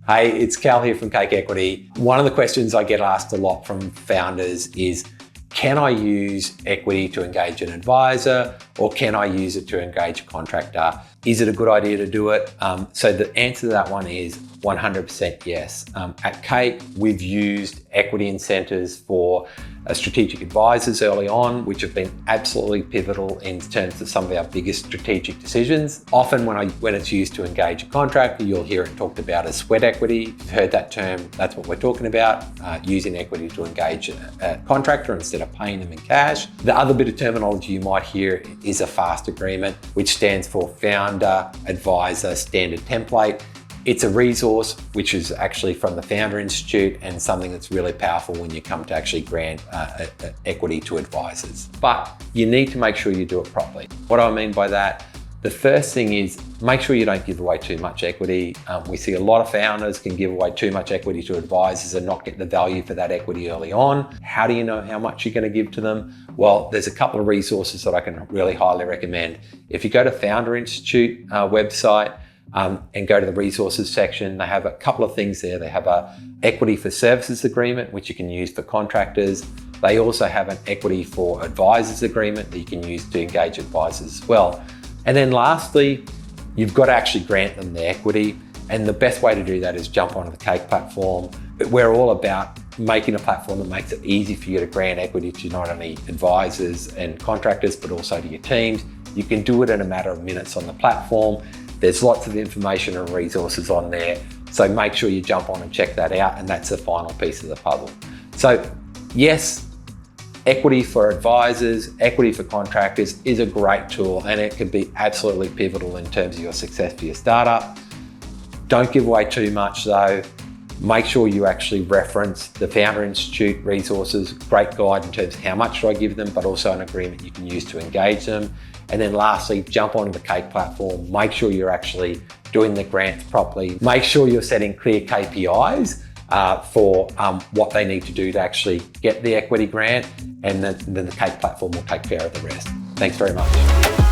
Hey, it's Cal here from Cake Equity. One of the questions I get asked a lot from founders is, can I use equity to engage an advisor, or can I use it to engage a contractor? Is it a good idea to do it? So the answer to that one is 100% yes. At Cake, we've used equity incentives for strategic advisors early on, which have been absolutely pivotal in terms of some of our biggest strategic decisions. Often when it's used to engage a contractor, you'll hear it talked about as sweat equity. If you've heard that term, that's what we're talking about, using equity to engage a contractor instead of paying them in cash. The other bit of terminology you might hear is a FAST agreement, which stands for Founder Advisor Standard Template. It's a resource which is actually from the Founder Institute and something that's really powerful when you come to actually grant equity to advisors. But you need to make sure you do it properly. What do I mean by that? The first thing is make sure you don't give away too much equity. We see a lot of founders can give away too much equity to advisors and not get the value for that equity early on. How do you know how much you're going to give to them? Well, there's a couple of resources that I can really highly recommend. If you go to Founder Institute website, and go to the resources section, they have a couple of things there. They have a equity for services agreement, which you can use for contractors. They also have an equity for advisors agreement that you can use to engage advisors as well. And then lastly, you've got to actually grant them the equity. And the best way to do that is jump onto the Cake platform. We're all about making a platform that makes it easy for you to grant equity to not only advisors and contractors, but also to your teams. You can do it in a matter of minutes on the platform. There's lots of information and resources on there. So make sure you jump on and check that out. And that's the final piece of the puzzle. So yes, equity for advisors, equity for contractors is a great tool, and it can be absolutely pivotal in terms of your success for your startup. Don't give away too much though. Make sure you actually reference the Founder Institute resources, great guide in terms of how much do I give them, but also an agreement you can use to engage them. And then lastly, jump onto the Cake platform. Make sure you're actually doing the grants properly. Make sure you're setting clear KPIs for what they need to do to actually get the equity grant, and then the Cake platform will take care of the rest. Thanks very much.